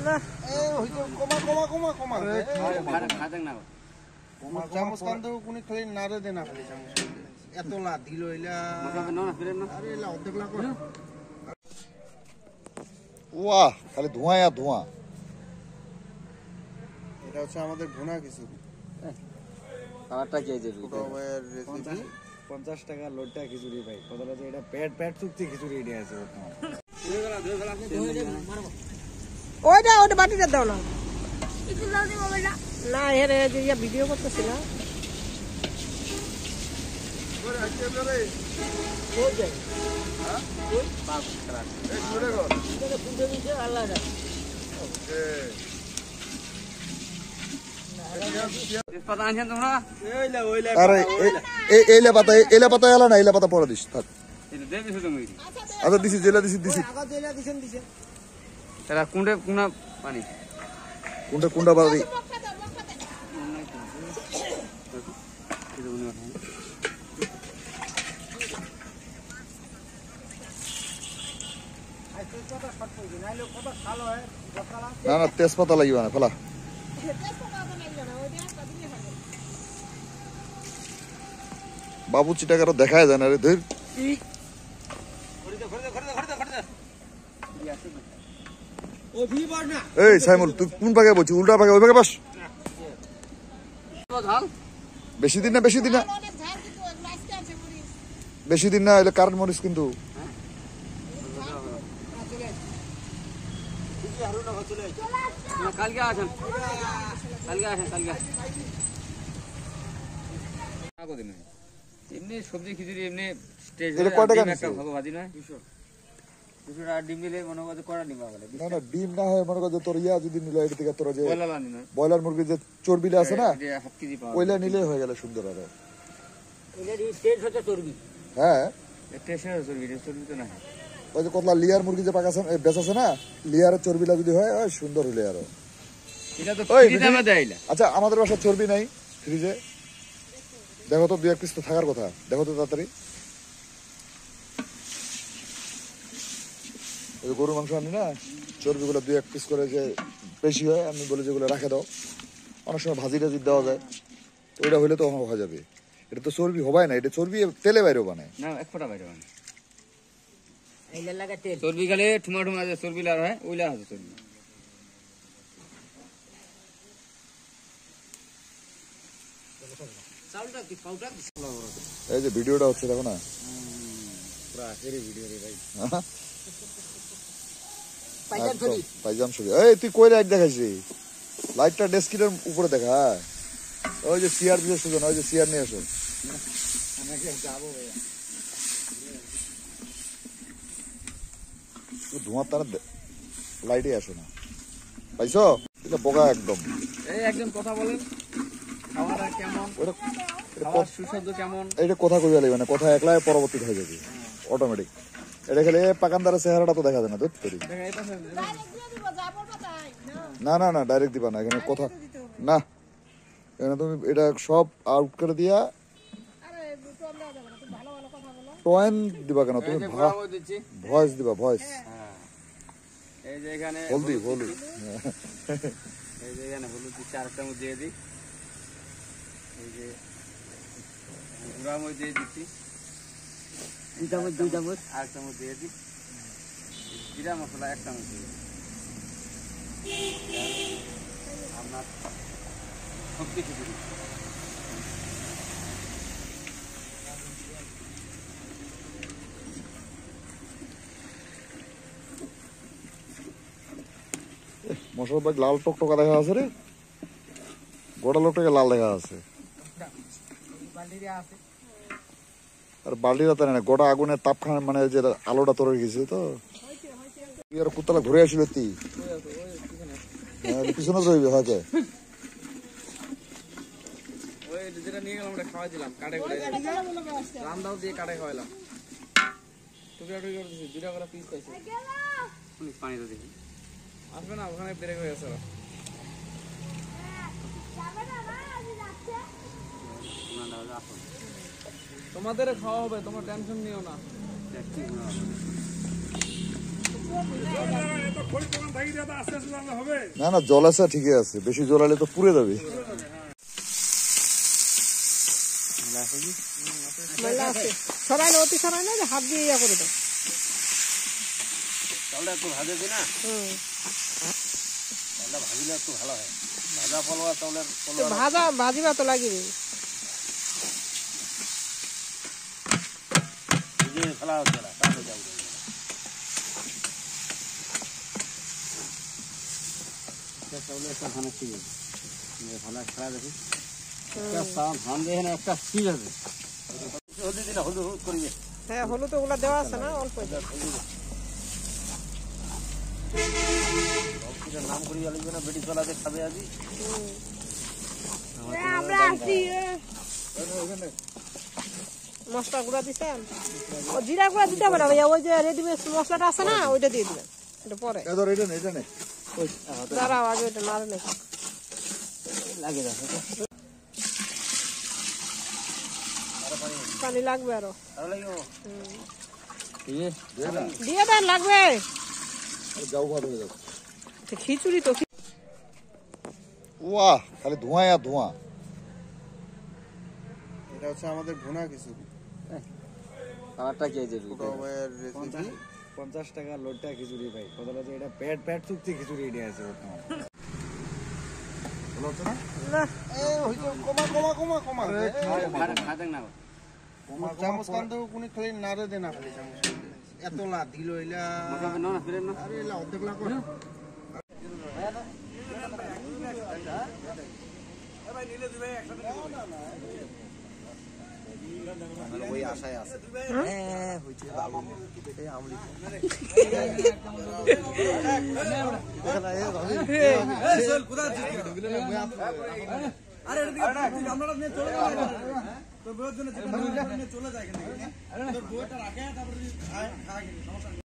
না কমা কমা কমা কমা খাদেন না চামচ কান্দো কোনি খালি নারে দেনা খালি চামচ এতলা দিল এলা আরে এলা অর্ধেক লাখ ওয়াহ খালি ধোঁয়া আর ধোঁয়া। এটা হচ্ছে আমাদের ভুনা কিছু খাবারটা কে দেবে ছোট ভাইয়ের রেসিপি 50 টাকা লোটটা খিচুড়ি ভাই কথাটা যে এটা পেট চুক্তি খিচুড়ি রেডি আছে বর্তমানে। ওইটা বাটিটা দাও না না এর যে ভিডিও করতেছি না আরে এলা পাতা এলা না এলা পাতা পরে দিস থাক। আচ্ছা দিছি জেলা দিছি এরা কোনটা কোনা পানি কুন্ডা বাড়ি না না তেজপাতা লাগবে না ফেলা বাবু চিটাকার দেখায় যায় না রে ধর এই সাইমুল তুই কোন ভাগে বলছিস উল্টা ভাগে ওই ভাগে বাস বেশি দিন না এলে কারণ মরিস কিন্তু কালকে আসেন এমনি সবজি খিচুড়ি এমনি স্টেজ ভাজি নয় 200 টাকা ডিম দিলে মনে করছে কড়া ডিম পাবে না না ডিম না হয় মনে করছে তোর ইয়া যদি নিলে এটা থেকে তোর যে ব্রয়লার মুরগি যে চর্বিটা আছে না ওইলা নিলে হয়ে গেল সুন্দর আর হ্যাঁ চর্বি তো না ওই যে কতলা লিয়ার মুরগি যে পাকাছে বেচাছে না লিয়ারের চর্বিটা যদি হয় সুন্দর হইলে আরো আচ্ছা আমাদের বাসায় চর্বি নাই ফ্রিজে দেখো তো 2-1 পিস তো থাকার কথা দেখো তো তাড়াতাড়ি ওই গরুর মাংস আনি না চর্বিগুলো 2-1 পিস করে যে বেশি হয় আমি বলি যেগুলো রাখে দাও অনেক সময় ভাজি টাজি দেওয়া যায় তো ওইটা হইলে তো হওয়া যাবে এটা তো চর্বি হবাই না এটা চর্বি তেলে বাইরেও বানায় না এক ফোঁটা বাইরে বানায় চর্বি খালি ঠুমা যে চর্বি লার হয় ওইলা আছে চর্বি এই যে ভিডিওটা হচ্ছে দেখো না পাইজাম ছবি এই তুই কই লাইট দেখাইছি লাইটটা ডেস্কিটার উপরে দেখা ওই যে চেয়ার দিয়ে সুজন ওই যে চেয়ার নিয়ে আসো ধোঁয়ার তারা লাইটে আসো না পাইছো এটা বোকা একদম কথা বলেন এটা কথা কইবা লাগবে না কথা একলাই পরবর্তীতে হয়ে যাবে অটোমেটিক এটা খেলে পাকানদারের চেহারাটা তো দেখা যায় না দুধ করি না না না ডাইরেক্ট দিবা না এখানে কথা না এখানে তুমি এটা সব আউট করে দিয়া টোয়েন দিবা কেন তুমি ভয়েস দিবা ভয়েস এই যে এখানে হলদি এই যে এখানে হলুদ 4 চামচ দিয়ে দিই এই যে গুঁড়া মরিচ দিয়ে দিচ্ছি 2 চামচ আর চামচ দিয়ে দিই জিরা মশলা 1 চামচ দিয়ে আপনার সবজি খিচুড়ি মশলা বাগ লাল টকটকা দেখা আছে রে গোটা লোকটাকে লাল দেখা আছে আর বাল্টিটা তো না গোটা আগুনের তাপখানা মানে যে আলোটা তোর গেছে তো আর কুত্তালা ঘুরে আসবে তুই পিছনে যাইবে হয়তো ওই যেটা নিয়ে গেলাম ওটা খাওয়াই দিলাম কাটে করে রামদাও দিয়ে কাটে খাওয়াইলাম টুকরা টুকরা দিছি 2 টাকা করে পিস পাইছে পানি তো দেখি আসবে না ওখানে ব্রেক হয়ে গেছে তোমাদের খাওয়া হবে তোমরা টেনশন নিও না না না, জল আছে ঠিকই আছে, বেশি জল হলে তো পুড়ে যাবে। ময়লা আছে, সরাই না, অতি সরাই না, যে হাত দিয়ে ইয়া করে দাও। চালটা একটু ভাজে দিই না, চালটা ভাজিলে একটু ভালো হয়। ভাজা ফলোয়া চাউলের ভাজিবা তো লাগবে। ভিজিয়ে ফেলা হচ্ছে না, তাহলে যাবো। চাউলে একটা ধান ঠিক আছে, ভালো খেলা দেখি। একটা ধান দেখে না, একটা ঠিক আছে। হলুদ দিন, হলুদ করিবে। হ্যাঁ, হলুদ ওগুলা দেওয়া আছে না, অল্প। নাম করি লাগবে না, বেটি চলাতে খাবে আজি। মশলা গুঁড়া দিছেন, জিরা গুঁড়া দিতে হবে না ভাইয়া, ওই যে রেডিমেড মশলাটা আছে না, ওইটা দিয়ে দিবেন। এটা পরে দাঁড়াও, আগে ওইটা নাড়ে নেই লাগে যাচ্ছে, পানি লাগবে আরো। দিয়ে দেন, লাগবে। খিচুড়ি তো ওয়াহ, খালি ধোঁয়া আর ধোঁয়া। এটা হচ্ছে আমাদের ভুনা খিচুড়ি। খাবারটা কে দেবে? 50 টাকা লোটটা খিচুড়ি ভাই, কথা হচ্ছে এটা পেট চুক্তি খিচুড়ি এটা আছে বর্তমান। ভালো হচ্ছে না? না, কমা খাদেন না, চামচ কান্দু কোনি খালি নাড়ে দে না, খালি চামচ এত লা দিল ইলা। না ফিরেন না। আরে ইলা অর্ধেক লা কর। ওই আশায় আছে। হ্যাঁ হইছে ভালো। এই আমলি। আরে এটা দিকে আমরা নিয়ে চলে যাই। তোর বউয়ের জন্য যেটা চলে যায়, কিন্তু তোর বউটা রাখে, তারপরে